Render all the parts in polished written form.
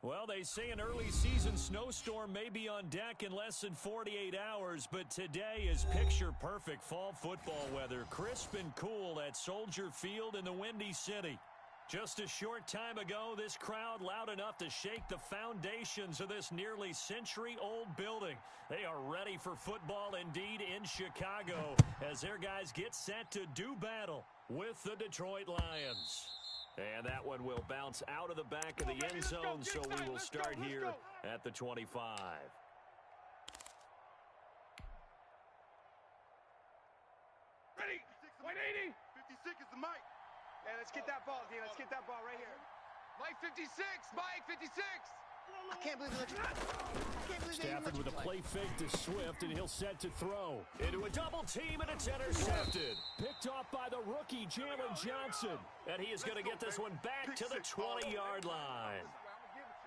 Well, they say an early season snowstorm may be on deck in less than 48 hours, but today is picture-perfect fall football weather. Crisp and cool at Soldier Field in the Windy City. Just a short time ago, this crowd loud enough to shake the foundations of this nearly century-old building. They are ready for football indeed in Chicago as their guys get set to do battle with the Detroit Lions. And that one will bounce out of the back of the end zone, so we will start here at the 25. Ready? 180. 56 is the mic. Yeah, let's get that ball, D. Let's get that ball right here. Mike 56. Mike 56. I can't believe they let you. Stafford with a play fake to Swift, and he'll set to throw. Into a double team, and it's intercepted. Picked off by the rookie, Djharrison. And he is going to get this one back to the 20-yard line.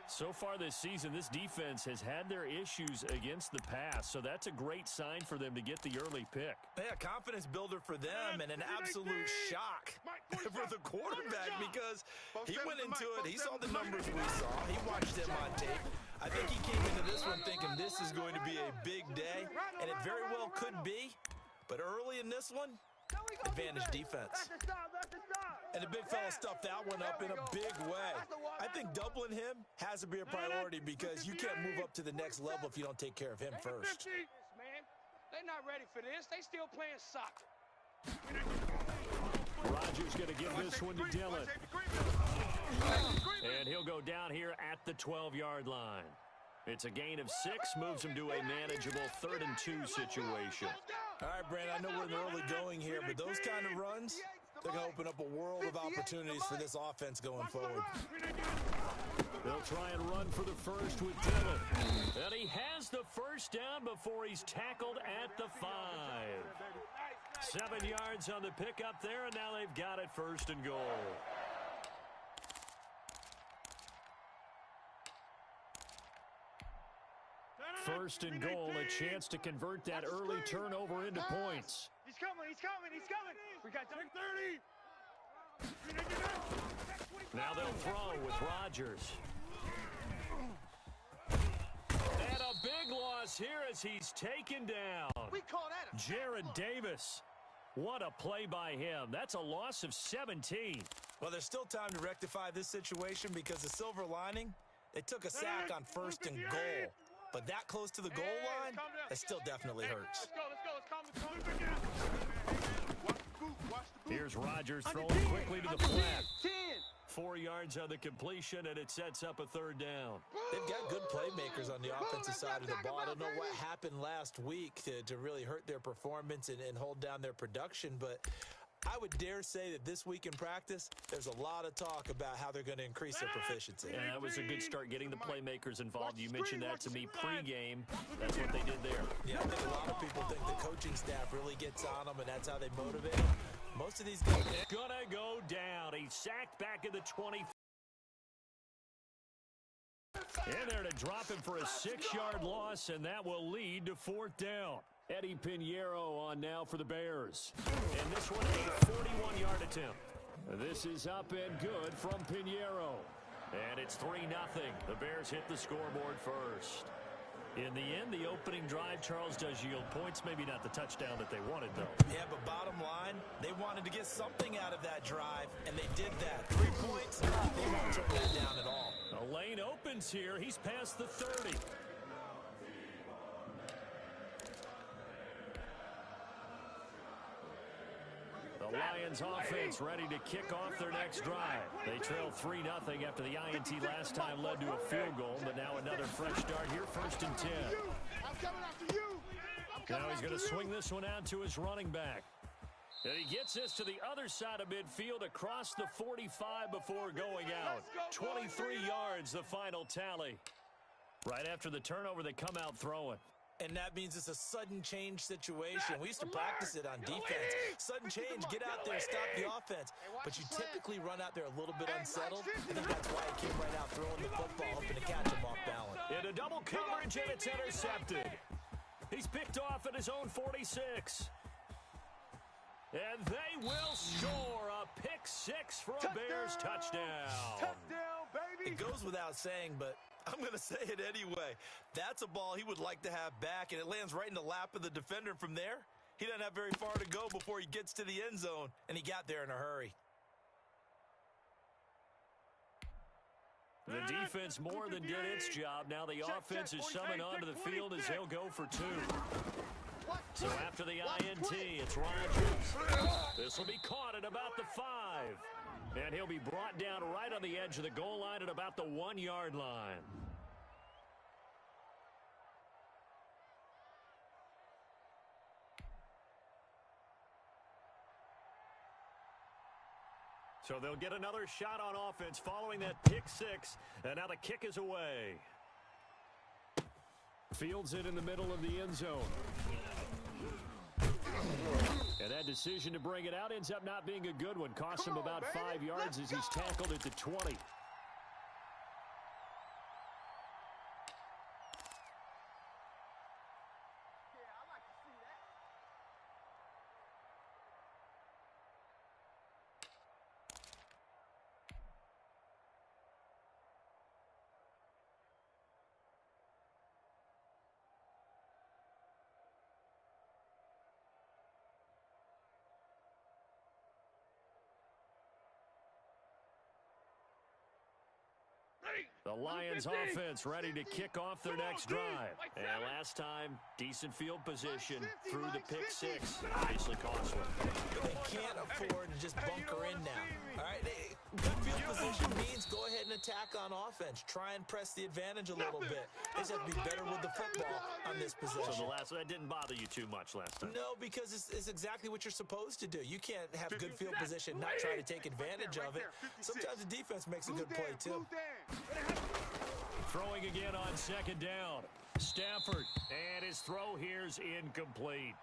So far this season, this defense has had their issues against the pass, so that's a great sign for them to get the early pick. Yeah, confidence builder for them and an absolute shock for the quarterback because he went into it. He saw the numbers we saw. He watched them on tape. I think he came into this one thinking this is going to be a big day, and it very well could be. But early in this one, advantage defense. And the big fella stuffed that one up in a big way. I think doubling him has to be a priority because you can't move up to the next level if you don't take care of him first. Man, they're not ready for this. They still playing soccer. Rodgers going to give this one to Dillon. And he'll go down here at the 12-yard line. It's a gain of 6, moves him to a manageable 3rd and 2 situation. All right, Brandon, I know we're in the early going here, but those kind of runs, they're going to open up a world of opportunities for this offense going forward. They'll try and run for the first with Dillon. And he has the first down before he's tackled at the 5. 7 yards on the pickup there, and now they've got it 1st and goal. First and goal, a chance to convert that early turnover into points. He's coming. We got 30. Now they'll throw with Rodgers. And a big loss here as he's taken down. We call that a Jarrad Davis. What a play by him. That's a loss of 17. Well, there's still time to rectify this situation because the silver lining, they took a sack on 1st and goal. But that close to the goal line, that still definitely hurts. Let's go. Here's Rodgers throwing quickly to the flat. 4 yards on the completion, and it sets up a 3rd down. They've got good playmakers on the offensive side of the ball. I don't know what happened last week to really hurt their performance and hold down their production, but I would dare say that this week in practice, there's a lot of talk about how they're going to increase their proficiency. And that was a good start getting the playmakers involved. You mentioned that to me pregame. That's what they did there. Yeah, I think a lot of people think the coaching staff really gets on them, and that's how they motivate them. Most of these guys... Gonna go down. He's sacked back at the 20. In there to drop him for a 6-yard loss, and that will lead to 4th down. Eddie Pinheiro on now for the Bears. And this one a 41-yard attempt. This is up and good from Pinheiro. And it's 3-0. The Bears hit the scoreboard first. In the end, the opening drive, Charles, does yield points. Maybe not the touchdown that they wanted, though. Yeah, but bottom line, they wanted to get something out of that drive, and they did that. 3 points, they won't turn that down at all. A lane opens here. He's past the 30. The Lions offense ready to kick off their next drive. They trail 3-0 after the INT last time led to a field goal, but now another fresh start here, 1st and 10. Now he's going to swing this one out to his running back. And he gets this to the other side of midfield across the 45 before going out. 23 yards, the final tally. Right after the turnover, they come out throwing. And that means it's a sudden change situation. We used to practice it on defense. Sudden change, get out there, stop the offense. But you typically run out there a little bit unsettled. I think that's why he came right out throwing the football, hoping to catch him off balance. In a double coverage, and it's intercepted. He's picked off at his own 46. And they will score a pick 6 for a Bears touchdown. Touchdown, baby. It goes without saying, but I'm going to say it anyway. That's a ball he would like to have back, and it lands right in the lap of the defender. From there, he doesn't have very far to go before he gets to the end zone, and he got there in a hurry. The defense more than did its job. Now the offense is summoned onto the field as they'll go for two. So after the INT, it's Rodgers. This will be caught at about the 5. And he'll be brought down right on the edge of the goal line at about the 1-yard line. So they'll get another shot on offense following that pick 6. And now the kick is away. Fields it in the middle of the end zone. And that decision to bring it out ends up not being a good one. Costs him about 5 yards as he's tackled at the 20. The Lions offense ready to kick off their next drive. And last time, decent field position through the pick 6. Obviously costly. They can't afford to just bunker in now. All right, good field position means go ahead and attack on offense. Try and press the advantage a little bit. They just have to be better with the football on this possession. So that didn't bother you too much last time? No, because it's exactly what you're supposed to do. You can't have good field position, not try to take advantage of it. Sometimes the defense makes a good play, too. Throwing again on second down. Stafford, and his throw here's incomplete.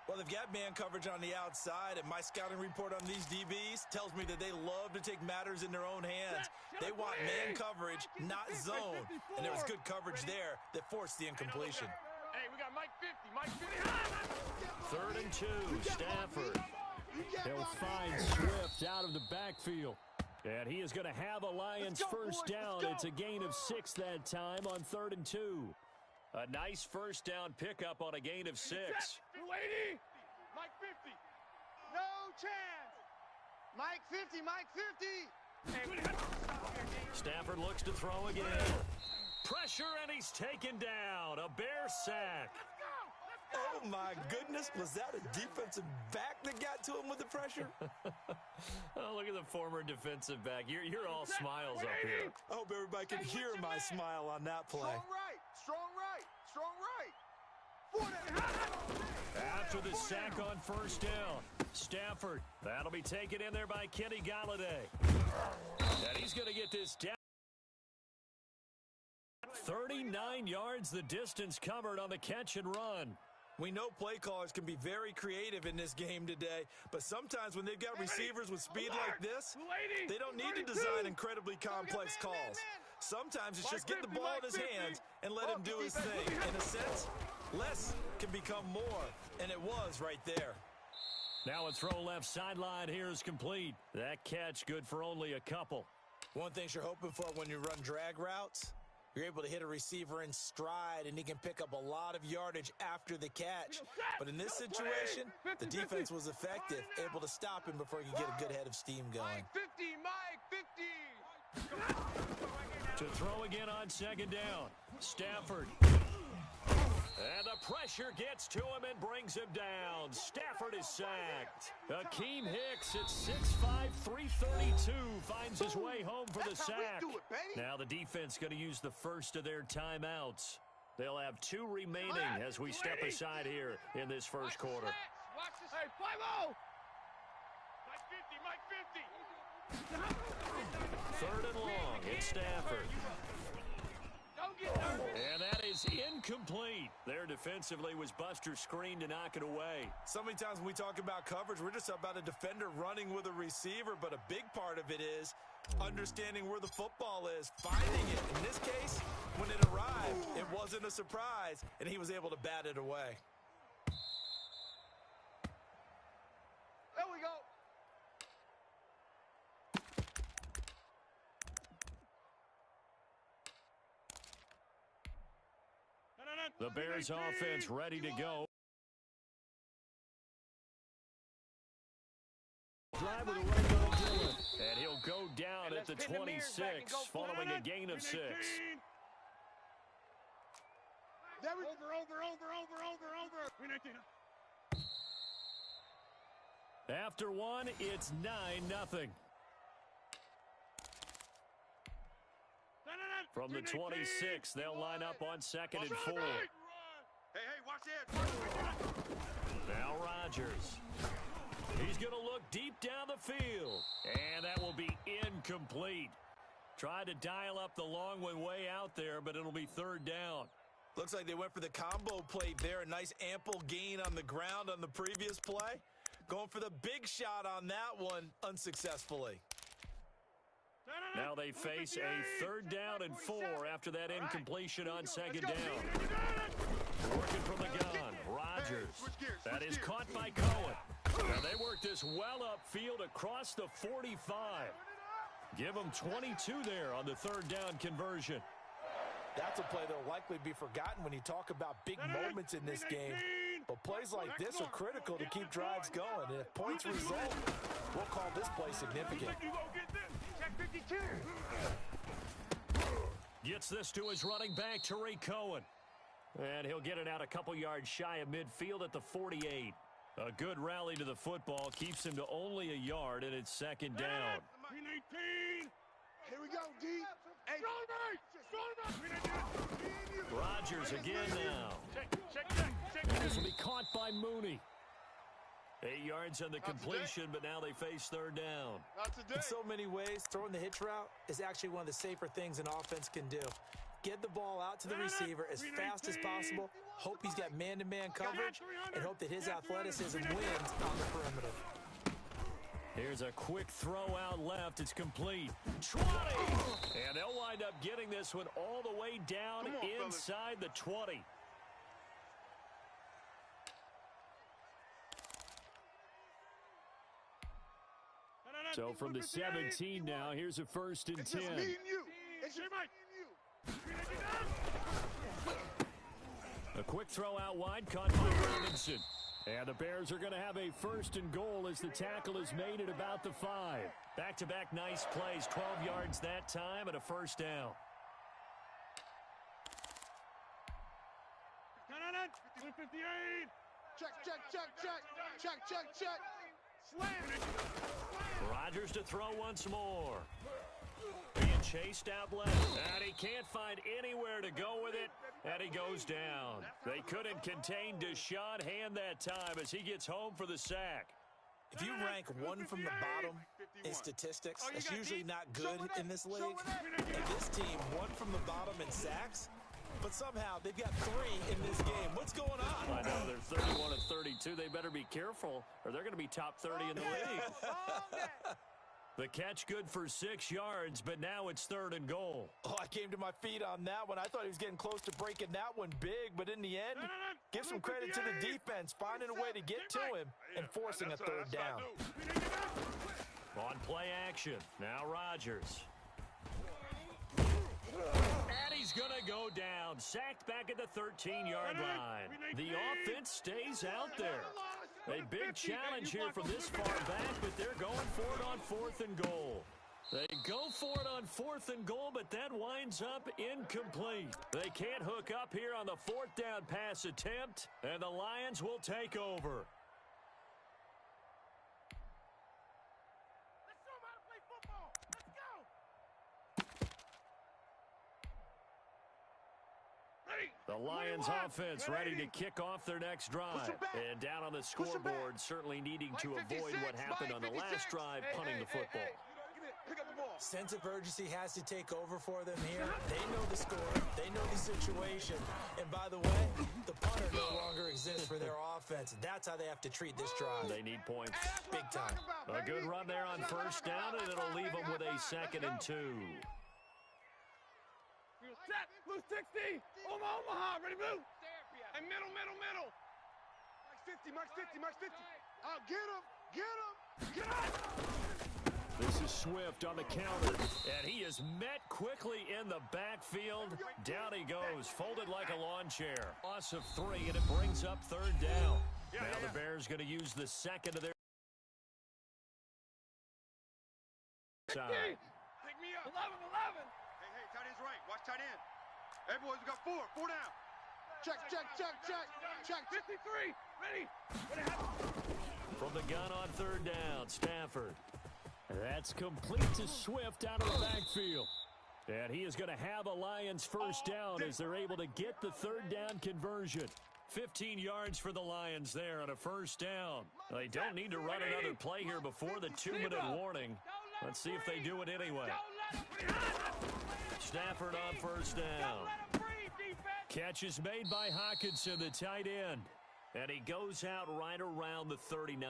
Well, they've got man coverage on the outside, and my scouting report on these DBs tells me that they love to take matters in their own hands. They want man coverage, not zone. And there was good coverage there that forced the incompletion. Hey, we got Mike 50. Mike 50. 3rd and 2, Stafford. He'll find Swift out of the backfield. And he is going to have a Lions first down. It's a gain of 6 that time on 3rd and 2. A nice first down pickup on a gain of 6. Yainni. Mike 50. No chance. Mike 50, Mike 50. Stafford looks to throw again. Pressure, and he's taken down. A Bear sack. Oh, my goodness. Was that a defensive back that got to him with the pressure? Oh, look at the former defensive back. You're all smiles up here. I hope everybody can hear my smile on that play. Strong right. Strong right. Strong right. After the sack on first down, Stafford, that'll be taken in there by Kenny Galladay. And he's going to get this down. 39 yards the distance covered on the catch and run. We know play callers can be very creative in this game today, but sometimes when they've got receivers with speed like this, they don't need to design incredibly complex calls. Sometimes it's just get the ball in his hands and let him do his thing. In a sense, less can become more, and it was right there. Now a throw left sideline here is complete. That catch good for only a couple. One thing you're hoping for when you run drag routes, you're able to hit a receiver in stride, and he can pick up a lot of yardage after the catch. But in this situation, the defense was effective, able to stop him before he could get a good head of steam going. Mike 50, Mike 50. To throw again on second down, Stafford. And the pressure gets to him and brings him down. Stafford is sacked. Akeem Hicks at 6'5", 332 finds his way home for the sack. Now the defense going to use the first of their timeouts. They'll have 2 remaining as we step aside here in this first quarter. Watch this. Hey, 5-0. Mike 50, Mike 50. 3rd and long, it's Stafford. Don't get nervous. And that is incomplete. There defensively was Buster screen to knock it away. So many times when we talk about coverage, we're just about a defender running with a receiver, but a big part of it is understanding where the football is, finding it. In this case, when it arrived, it wasn't a surprise, and he was able to bat it away. There we go. The Bears offense ready to go. Drive with a right by Dillon. And he'll go down at the 26 following a gain of 6. After one, it's 9-0. From the 26, they'll line up on 2nd and 4. Hey, watch that. Now Rodgers. He's going to look deep down the field. And that will be incomplete. Tried to dial up the long one way out there, but it'll be 3rd down. Looks like they went for the combo plate there. A nice ample gain on the ground on the previous play. Going for the big shot on that one unsuccessfully. Now they face a 3rd down and 4 after that incompletion on 2nd down. Working from the gun, Rodgers. That is caught by Cohen. Now they work this well upfield across the 45. Give them 22 there on the 3rd down conversion. That's a play that will likely be forgotten when you talk about big moments in this game. But plays like this are critical to keep drives going. And if points result, we'll call this play significant. Gets this to his running back, Tariq Cohen. And he'll get it out a couple yards shy of midfield at the 48. A good rally to the football keeps him to only a yard, and it's 2nd down. Here we go, D. Hey. Rodgers again now. This will be caught by Mooney. 8 yards on the completion, but now they face 3rd down. In so many ways, throwing the hitch route is actually one of the safer things an offense can do. Get the ball out to the receiver as fast as possible, hope he's got man-to-man coverage, and hope that his athleticism wins on the perimeter. Here's a quick throw out left. It's complete. 20! And they'll wind up getting this one all the way down inside the 20. So from the 17 now, here's a 1st and 10. A quick throw out wide, caught by Robinson. And the Bears are going to have a 1st and goal as the tackle is made at about the 5. Back-to-back nice plays, 12 yards that time and a 1st down. Check. Slam. Rodgers to throw once more. Being chased out left, and he can't find anywhere to go with it, and he goes down. They couldn't contain Deshaun Hand that time as he gets home for the sack. If you rank one from the bottom in statistics, that's usually not good in this league. And this team, one from the bottom in sacks, but somehow they've got 3 in this game. What's going on? I know, they're 31 of 32. They better be careful, or they're going to be top 30 in the league. The catch good for 6 yards, but now it's 3rd and goal. Oh, I came to my feet on that one. I thought he was getting close to breaking that one big, but in the end, give some credit to the defense, finding a way to get to him and forcing a 3rd down. On play action, now Rodgers. And he's going to go down, sacked back at the 13-yard line. The offense stays out there. A big challenge here from this far back, but they're going for it on 4th and goal. They go for it on 4th and goal, but that winds up incomplete. They can't hook up here on the 4th down pass attempt, and the Lions will take over. Let's show them how to play football. Let's go. The Lions offense ready to kick off their next drive. And down on the scoreboard, certainly needing to avoid what happened on the last drive, punting the football. Pick up the ball. Sense of urgency has to take over for them here. They know the score. They know the situation. And by the way, the punter no longer exists for their offense. That's how they have to treat this drive. They need points. Big time. A good run there on 1st down, and it'll leave them with a 2nd and 2. Set, blue 60, Omaha, ready, blue. And middle. Max 50. Get him. This is Swift on the counter, and he is met quickly in the backfield. Down he goes, folded like a lawn chair. Loss of 3, and it brings up 3rd down. Now the Bears going to use the second of their side. Pick me up. 11. Hey, tight end's right. Watch tight end. Hey, boys, we got 4 down. Check. 53. Ready. From the gun on 3rd down, Stafford. That's complete to Swift out of the backfield. And he is going to have a Lions first down as they're able to get the 3rd down conversion. 15 yards for the Lions there on a first down. They don't need to run another play here before the 2-minute warning. Let's see if they do it anyway. Stafford on first down. Catch is made by Hockenson, the tight end. And he goes out right around the 39.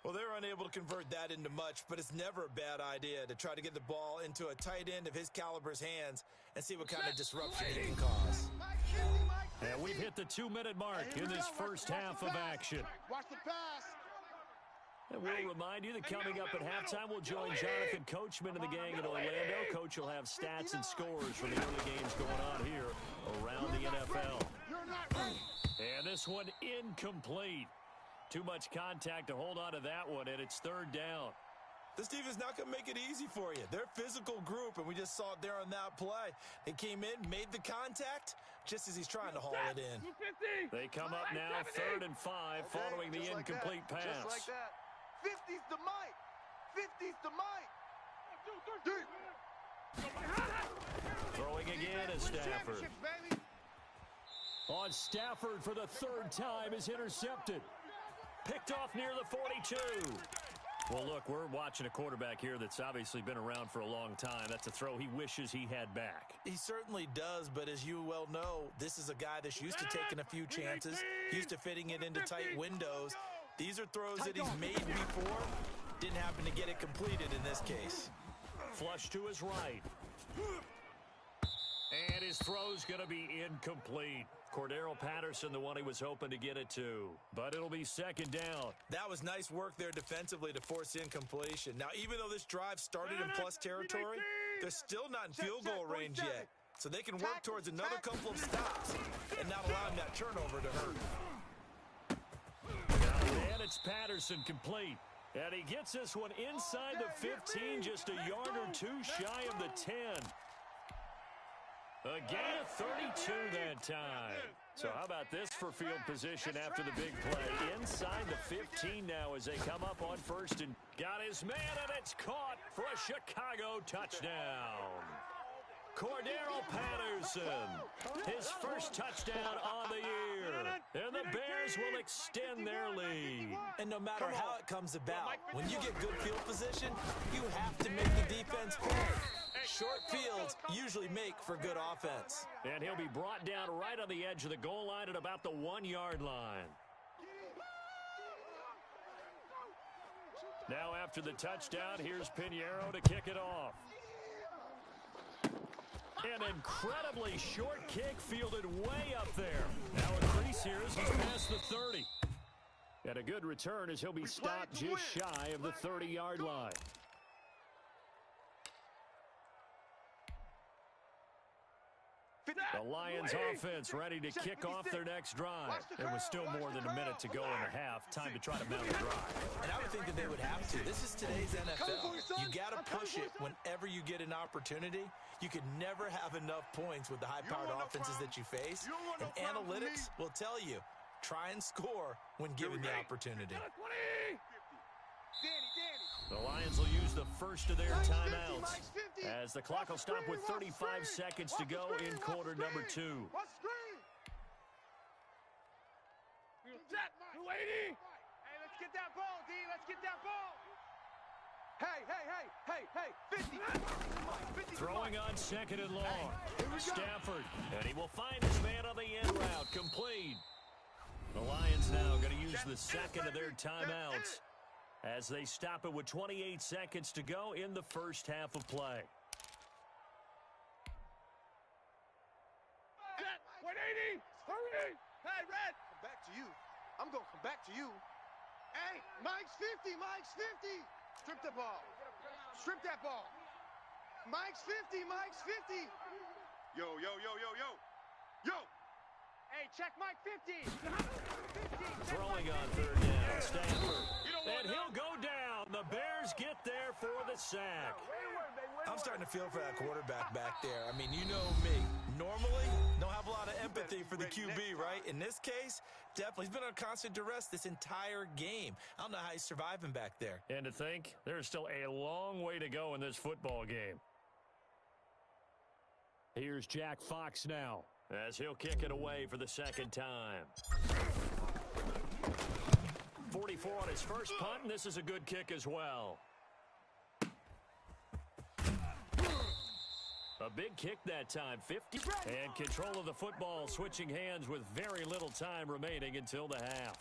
Well, they were unable to convert that into much, but it's never a bad idea to try to get the ball into a tight end of his caliber's hands and see what kind of disruption he can cause. And we've hit the 2-minute mark in this first half of action. Watch the pass. And we'll remind you that coming up at halftime, we'll join Jonathan Coachman and the gang in Orlando. Coach will have stats and scores from the early games going on here around the NFL. And this one incomplete. Too much contact to hold on to that one, and it's 3rd down. This defense not going to make it easy for you. They're a physical group, and we just saw it there on that play. They came in, made the contact, just as he's trying to haul it in. They come up now 3rd and 5 following the incomplete pass. Just like that. 50's the Mike. 50's the Mike. Throwing again is Stafford. On Stafford for the 3rd time is intercepted. Picked off near the 42. Well, look, we're watching a quarterback here that's obviously been around for a long time. That's a throw he wishes he had back. He certainly does, but as you well know, this is a guy that's used to taking a few chances, used to fitting it into tight windows. These are throws that he's made before. Didn't happen to get it completed in this case. Flush to his right. And his throw's going to be incomplete. Cordero Patterson, the one he was hoping to get it to. But it'll be 2nd down. That was nice work there defensively to force incompletion. Now, even though this drive started in plus territory, they're still not in field goal range yet. So they can work towards another couple of stops and not allowing that turnover to hurt. And it's Patterson complete. And he gets this one inside the 15, just a yard or 2 shy of the 10. A gain of 32 that time. So how about this for field position after the big play? Inside the 15 now as they come up on 1st and got his man, and it's caught for a Chicago touchdown. Cordero Patterson, his first touchdown on the year. And the Bears will extend their lead. And no matter how it comes about, when you get good field position, you have to make the defense play. Short fields usually make for good offense. And he'll be brought down right on the edge of the goal line at about the 1-yard line. Now after the touchdown, here's Pinheiro to kick it off. An incredibly short kick fielded way up there. Now a crease here as he's past the 30. And a good return as he'll be stopped just shy of the 30-yard line. The Lions offense ready to kick off their next drive. There was still more than a minute to go in the half. Time to try to mount a drive. And I would think that they would have to. This is today's NFL. You got to push it whenever you get an opportunity. You can never have enough points with the high-powered offenses that you face. And analytics will tell you, try and score when given the opportunity. The Lions will use the first of their timeouts as the clock will stop with 35 seconds to go in quarter number 2. Hey, let's get that ball, D. Let's get that ball. Hey. 50. Throwing on 2nd and long. Stafford, and he will find his man on the end route. Complete. The Lions now going to use the second of their timeouts as they stop it with 28 seconds to go in the first half of play. 180. Hurry. Hey, Red. Come back to you. I'm going to come back to you. Hey, Mike's 50. Strip the ball. Strip that ball. Mike's 50. Mike's 50. Yo, yo, yo, yo, yo. Yo. Hey, check Mike 50. 50. Throwing on third down, Stanford. And he'll go down. The Bears get there for the sack. I'm starting to feel for that quarterback back there. I mean, you know me. Normally, don't have a lot of empathy for the QB, right? In this case, definitely. He's been under constant duress this entire game. I don't know how he's surviving back there. And to think, there's still a long way to go in this football game. Here's Jack Fox now, as he'll kick it away for the second time. 44 on his first punt, and this is a good kick as well. A big kick that time, 50. And control of the football, switching hands with very little time remaining until the half.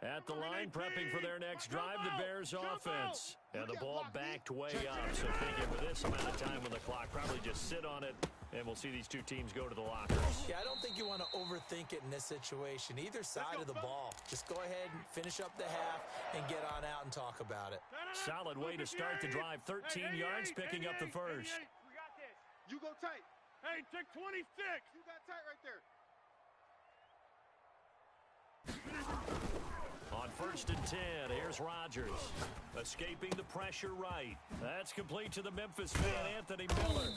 At the line, prepping for their next drive, the Bears offense. And the ball backed way up, so thinking with this amount of time on the clock, probably just sit on it, and we'll see these two teams go to the lockers. Yeah, I don't think you want to overthink it in this situation. Either side of the ball. Just go ahead and finish up the half and get on out and talk about it. Solid way to start the drive. 13 yards, picking up the first. We got this. You go tight. Hey, check 26. You got tight right there. On first and 10, here's Rodgers. Escaping the pressure right. That's complete to the Memphis fan, Anthony Miller.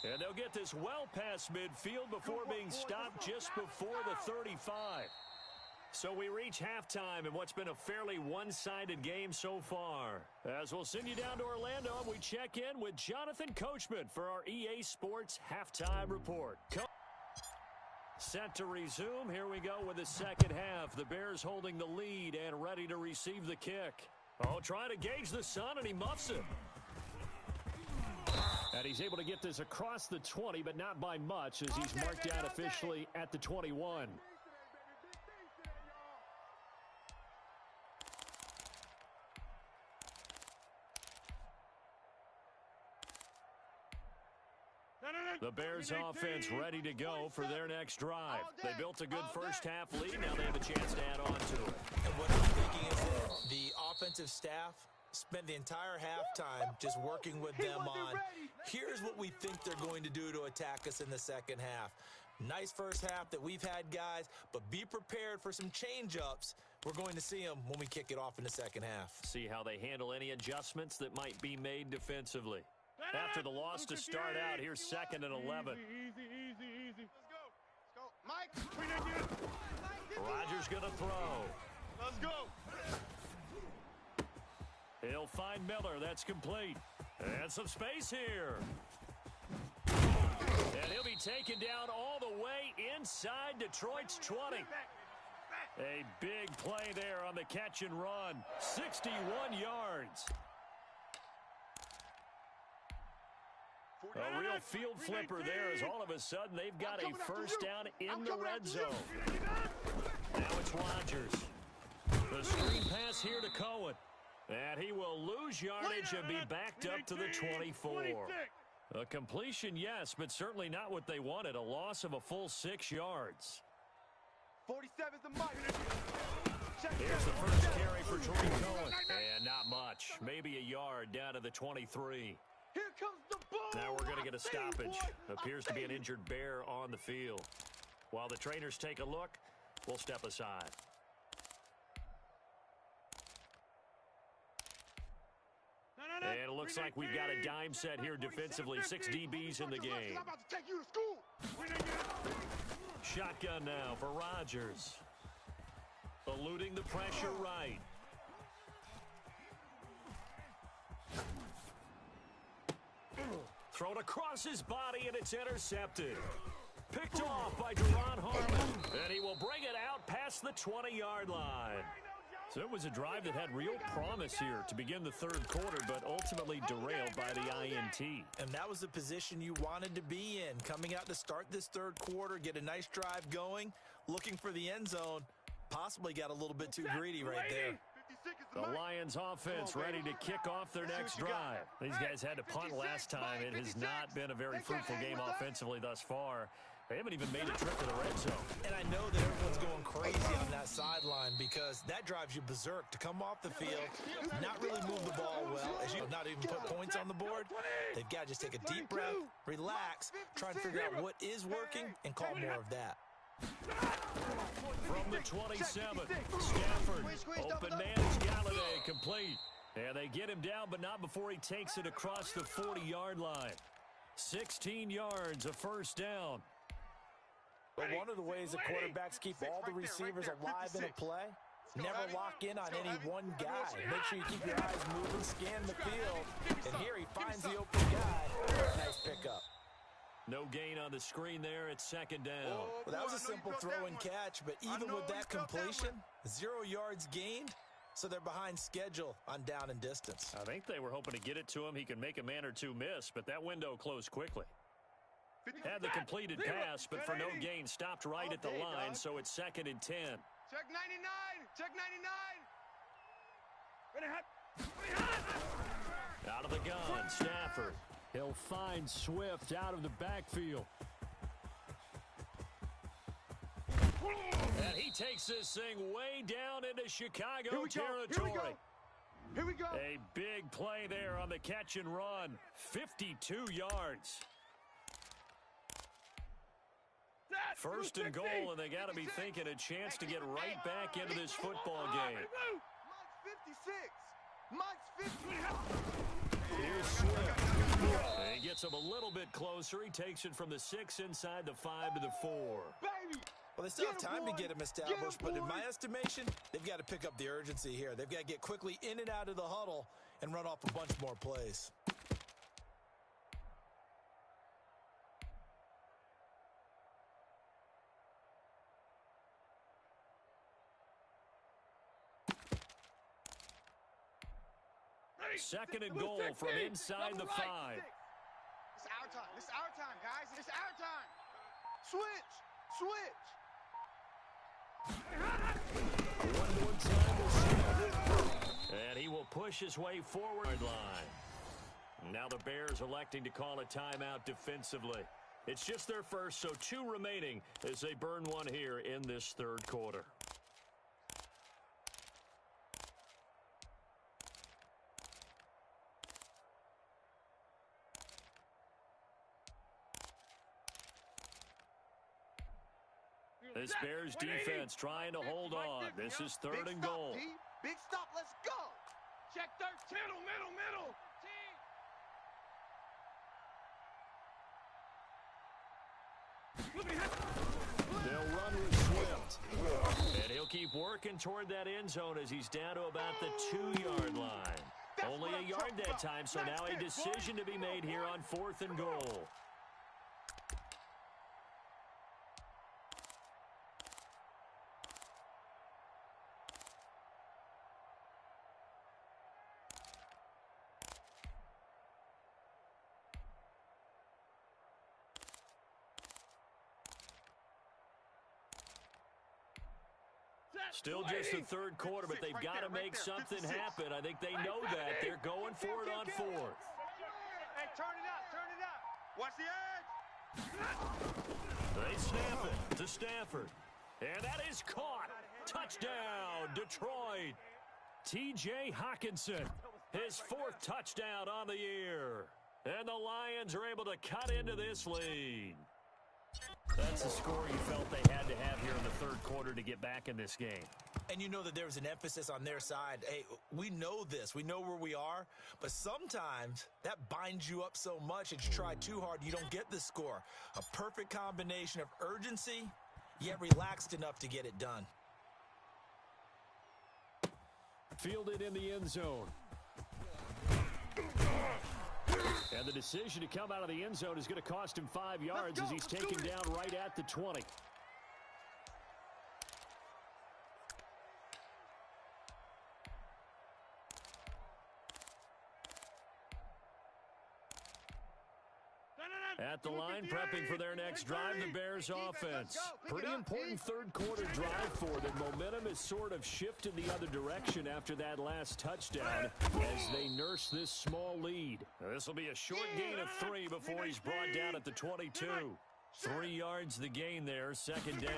And they'll get this well past midfield before being stopped just before the 35. So we reach halftime in what's been a fairly one-sided game so far. As we'll send you down to Orlando, and we check in with Jonathan Coachman for our EA Sports Halftime Report. Set to resume. Here we go with the second half. The Bears holding the lead and ready to receive the kick. Oh, trying to gauge the sun, and he muffs it. And he's able to get this across the 20, but not by much, as he's marked down officially at the 21. The Bears offense ready to go for their next drive. They built a good first half lead. Now they have a chance to add on to it. And what I'm thinking is that the offensive staff spent the entire halftime just working with them on, here's what we think they're going to do to attack us in the second half. Nice first half that we've had, guys, but be prepared for some change-ups. We're going to see them when we kick it off in the second half. See how they handle any adjustments that might be made defensively. After the loss to start out, here's second and 11. Easy. Let's go. Mike. Rodgers going to throw. Let's go. He'll find Miller. That's complete. And some space here. And he'll be taken down all the way inside Detroit's 20. A big play there on the catch and run. 61 yards. A real field flipper there, as all of a sudden they've got a first down in the red zone. Now it's Rodgers. The screen pass here to Cohen. And he will lose yardage and be backed up to the 24. A completion, yes, but certainly not what they wanted. A loss of a full 6 yards. 47's the Mike. Here's the first carry for Troy Cohen. And not much. Maybe a yard down to the 23. Here comes the ball. Now we're going to get a stoppage. Appears to be an injured Bear on the field. While the trainers take a look, we'll step aside. And it looks like we've got a dime set here defensively. 6 DBs in the game. I'm about to take you to school. Shotgun now for Rodgers. Eluding the pressure right. Thrown across his body, and it's intercepted. Picked off by Duron Harmon. And he will bring it out past the 20-yard line. So it was a drive that had real promise here to begin the third quarter, but ultimately derailed by the INT. And that was the position you wanted to be in. Coming out to start this third quarter, get a nice drive going, looking for the end zone. Possibly got a little bit too greedy right there. The Lions offense ready to kick off their next drive. These guys had to punt last time. It has not been a very fruitful game offensively thus far. They haven't even made a trip to the red zone. And I know that everyone's going crazy on that sideline because that drives you berserk to come off the field, not really move the ball well, as you not even put points on the board. They've got to just take a deep breath, relax, try and figure out what is working, and call more of that. From the 27, Stafford, open man is Galladay, complete. And they get him down, but not before he takes it across the 40-yard line. 16 yards, a first down. But one of the ways the quarterbacks keep all the receivers alive in a play, never lock in on any one guy. Make sure you keep your eyes moving, scan the field, and here he finds the open guy. Nice pickup. No gain on the screen there. It's second down. Well, that was a simple throw and catch, but even with that completion, 0 yards gained, so they're behind schedule on down and distance. I think they were hoping to get it to him. He can make a man or two miss, but that window closed quickly. Had the completed pass, but for no gain, stopped right at the line, so it's second and 10. Check 99. Check 99. Out of the gun, Stafford. He'll find Swift out of the backfield. And he takes this thing way down into Chicago territory. Here we go. A big play there on the catch and run. 52 yards. First and goal, and they got to be thinking a chance to get right back into this football game. Mike's 50. Here's Swift. He gets him a little bit closer. He takes it from the 6 inside the 5 to the 4. Well, they still have time to get him established, but in my estimation, they've got to pick up the urgency here. They've got to get quickly in and out of the huddle and run off a bunch more plays. Second and goal from inside the 5. It's our time. It's our time, guys. It's our time. Switch. One more time. And he will push his way forward line. Now the Bears electing to call a timeout defensively. It's just their first, so 2 remaining as they burn one here in this third quarter. This Bears defense trying to hold on. This is third and goal. Big stop, let's go. Check 13. Middle. They'll run with Swift. And he'll keep working toward that end zone as he's down to about the 2-yard line. Only a yard that time, so now a decision to be made here on 4th and goal. Still just the third quarter, but they've got to make something happen. I think they know that. They're going for it on 4th. Hey, turn it up. Watch the edge. They snap it to Stafford. And that is caught. Touchdown, Detroit. T.J. Hockenson, his 4th touchdown on the year. And the Lions are able to cut into this lead. That's the score you felt they had to have here in the third quarter to get back in this game. And you know that there was an emphasis on their side. Hey, we know this. We know where we are. But sometimes that binds you up so much that you try too hard, you don't get the score. A perfect combination of urgency, yet relaxed enough to get it done. Fielded in the end zone. And the decision to come out of the end zone is going to cost him 5 yards as he's taken down right at the 20. At the line, prepping for their next drive, the Bears offense. Pretty important third quarter drive for them. Momentum has sort of shifted the other direction after that last touchdown as they nurse this small lead. This will be a short gain of 3 before he's brought down at the 22. 3 yards the gain there, second down.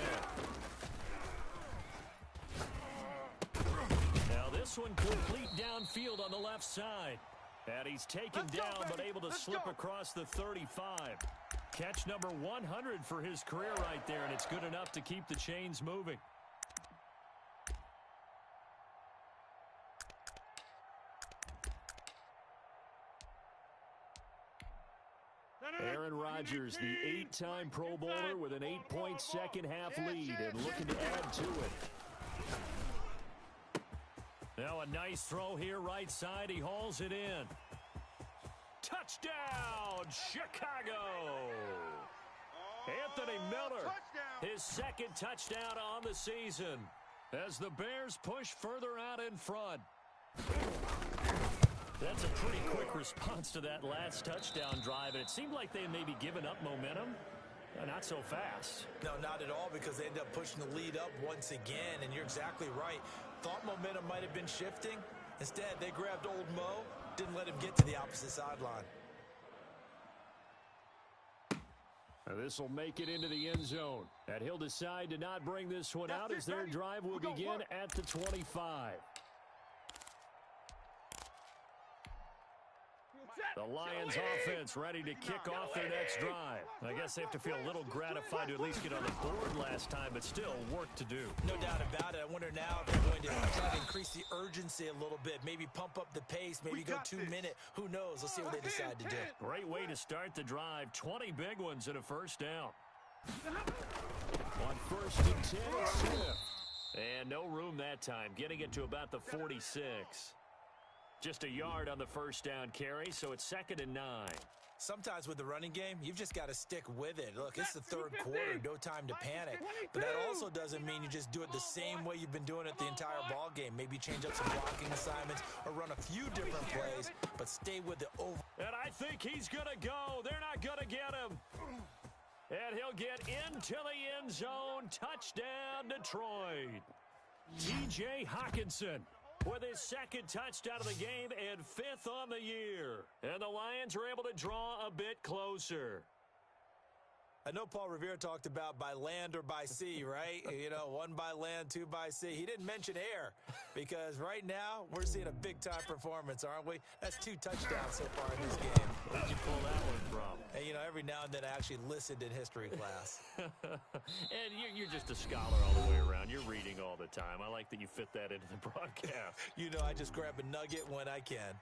Now this one complete downfield on the left side. And he's taken down but able to slip across the 35. Catch number 100 for his career right there, and it's good enough to keep the chains moving. Aaron Rodgers, the 8-time Pro Bowler with an 8-point second-half lead and looking to add to it. Now a nice throw here right side. He hauls it in. Touchdown, Chicago! Anthony Miller, his second touchdown on the season as the Bears push further out in front. That's a pretty quick response to that last touchdown drive, and it seemed like they had maybe given up momentum. Not so fast. No, not at all, because they ended up pushing the lead up once again, and you're exactly right. Thought momentum might have been shifting. Instead, they grabbed old Mo, didn't let him get to the opposite sideline. This will make it into the end zone. And he'll decide to not bring this one out as their drive will begin at the 25. The Lions offense ready to kick off their next drive. I guess they have to feel a little gratified to at least get on the board last time, but still work to do. No doubt about it. I wonder now if they're going to try to increase the urgency a little bit, maybe pump up the pace, maybe go 2-minute. Who knows? Let's see what they decide to do. Great way to start the drive. 20 big ones and a first down. On first and 10, Smith. And no room that time, getting it to about the 46. Just a yard on the first down carry, so it's 2nd and 9. Sometimes with the running game, you've just got to stick with it. Look, it's the third quarter, no time to panic. But that also doesn't mean you just do it the same way you've been doing it the entire ball game. Maybe change up some blocking assignments or run a few different plays, but stay with the over. And I think he's going to go. They're not going to get him. And he'll get into the end zone. Touchdown, Detroit. T.J. Hockenson with his second touchdown of the game and 5th on the year. And the Lions are able to draw a bit closer. I know Paul Revere talked about by land or by sea, right? You know, 1 by land, 2 by sea. He didn't mention air because right now we're seeing a big-time performance, aren't we? That's 2 touchdowns so far in this game. Where'd you pull that one from? And, you know, every now and then I actually listened in history class. And you're just a scholar all the way around. You're reading all the time. I like that you fit that into the broadcast. You know, I just grab a nugget when I can.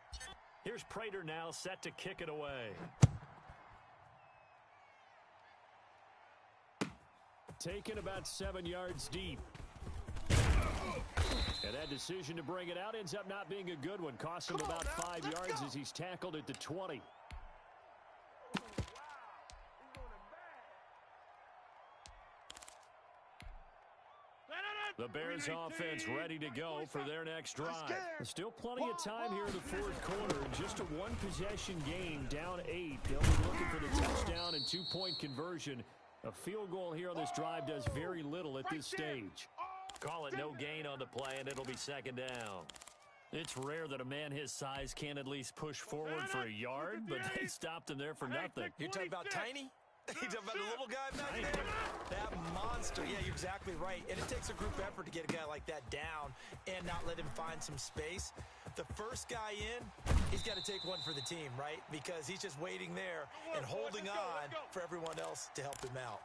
Here's Prater now set to kick it away. Taken about 7 yards deep. And that decision to bring it out ends up not being a good one. Costs him about 5 yards as he's tackled at the 20. The Bears offense ready to go for their next drive. Still plenty of time here in the fourth quarter. Just a 1-possession game, down 8. They'll be looking for the touchdown and 2-point conversion. A field goal here on this drive does very little at this stage. Call it no gain on the play, and it'll be 2nd down. It's rare that a man his size can't at least push forward for a yard, but they stopped him there for nothing. You're talking about tiny? You talking about the little guy back there? That monster. Yeah, you're exactly right. And it takes a group effort to get a guy like that down and not let him find some space. The first guy in, he's got to take one for the team, right? Because he's just waiting there and holding on for everyone else to help him out.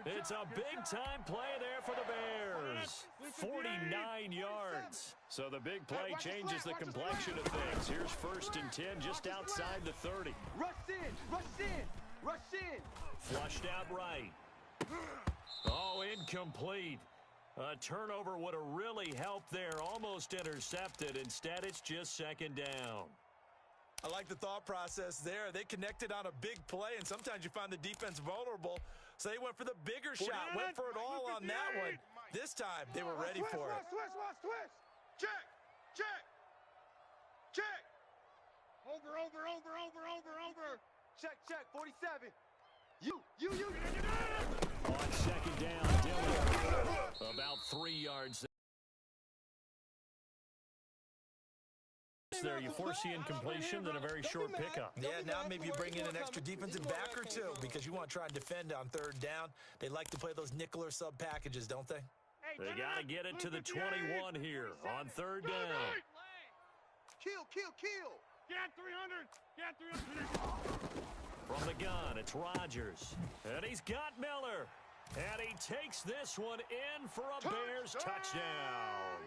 It's a big-time play there for the Bears. 49 yards. So the big play changes the complexion of things. Here's 1st and 10 just outside the 30. Rush in, rush in, rush in. Flushed out right. Oh, incomplete. A turnover would have really helped there. Almost intercepted. Instead, it's just 2nd down. I like the thought process there. They connected on a big play, and sometimes you find the defense vulnerable. So they went for the bigger shot, went for it all on that one. This time, they were ready for it. Switch. Check. Over. Check, 47. You. On 2nd down, Dillon. About 3 yards. there. You force the incompletion, then a very short pickup. Yeah, now maybe you bring in an extra defensive back or two because you want to try and defend on third down. They like to play those nickel or sub packages, don't they? They got to get it to the 21 here on third down. Kill. Get 300. Get 300. From the gun, it's Rodgers. And he's got Miller. And he takes this one in for a Bears touchdown.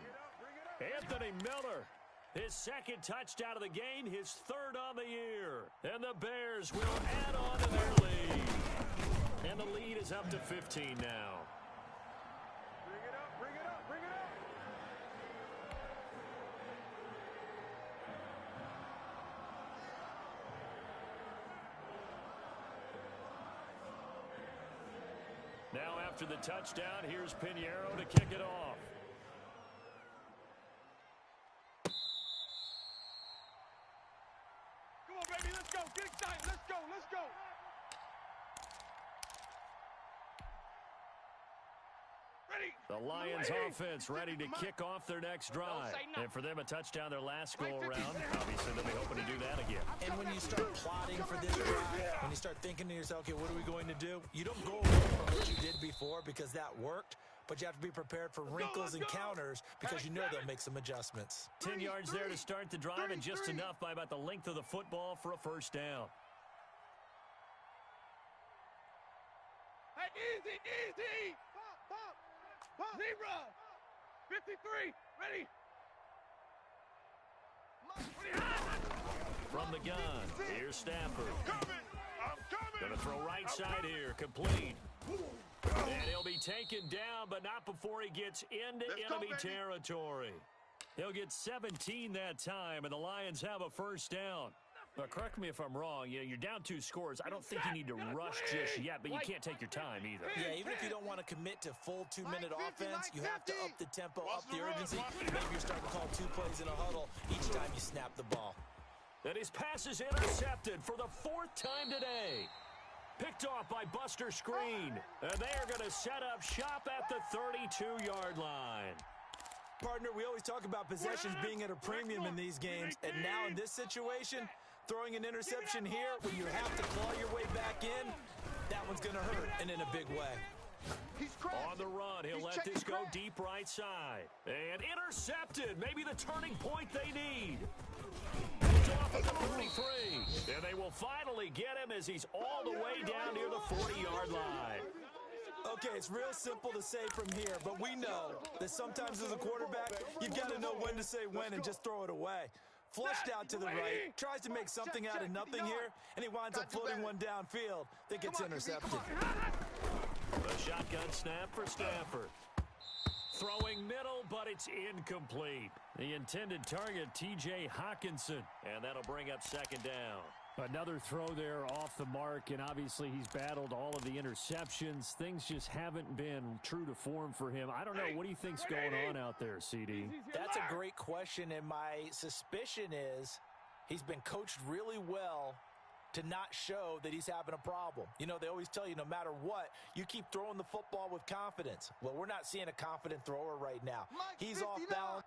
Anthony Miller, his second touchdown of the game, his third on the year. And the Bears will add on to their lead. And the lead is up to 15 now. Bring it up. Now after the touchdown, here's Pinheiro to kick it off. Come on, baby, let's go. Get excited. Let's go. Ready. The Lions offense ready to kick off their next drive. And for them, a touchdown their last go-around. Obviously, they'll be hoping to do that again. And when you start plotting for this drive, when you start thinking to yourself, okay, what are we going to do? You don't go away from what you did before because that worked, but you have to be prepared for wrinkles and counters because you know they'll make some adjustments. 10 yards there to start the drive and just enough by about the length of the football for a first down. Hey, easy. Pop. Zebra. 53. Ready. From the gun, here's Stafford. I'm coming. Going to throw right side here, complete. And he'll be taken down, but not before he gets into enemy territory. He'll get 17 that time, and the Lions have a first down. Now, correct me if I'm wrong. You're down 2 scores. I don't think you need to rush just yet, but you can't take your time either. Yeah, even if you don't want to commit to full 2-minute offense, you have to up the tempo, up the urgency. Maybe you're starting to call 2 plays in a huddle each time you snap the ball. And his pass is intercepted for the 4th time today. Picked off by Buster Screen. And they are going to set up shop at the 32-yard line. Partner, we always talk about possessions being at a premium in these games, and now in this situation, throwing an interception here where you have to claw your way back in, that one's going to hurt, and in a big way. On the run, he'll let this go deep right side. And intercepted, maybe the turning point they need. Picked off at the 33. And they will finally get him as he's all the way down near the 40-yard line. Okay, it's real simple to say from here, but we know that sometimes as a quarterback, you've got to know when to say when and just throw it away. Flushed out to the right, tries to make something out of nothing here, and he winds up floating one downfield that gets intercepted. A shotgun snap for Stafford. Throwing middle, but it's incomplete. The intended target, T.J. Hawkinson, and that'll bring up second down. Another throw there off the mark, and obviously he's battled all of the interceptions. Things just haven't been true to form for him. I don't know. What do you think's going on out there, CD? That's a great question, and my suspicion is he's been coached really well to not show that he's having a problem. You know, they always tell you no matter what, you keep throwing the football with confidence. Well, we're not seeing a confident thrower right now. He's off balance.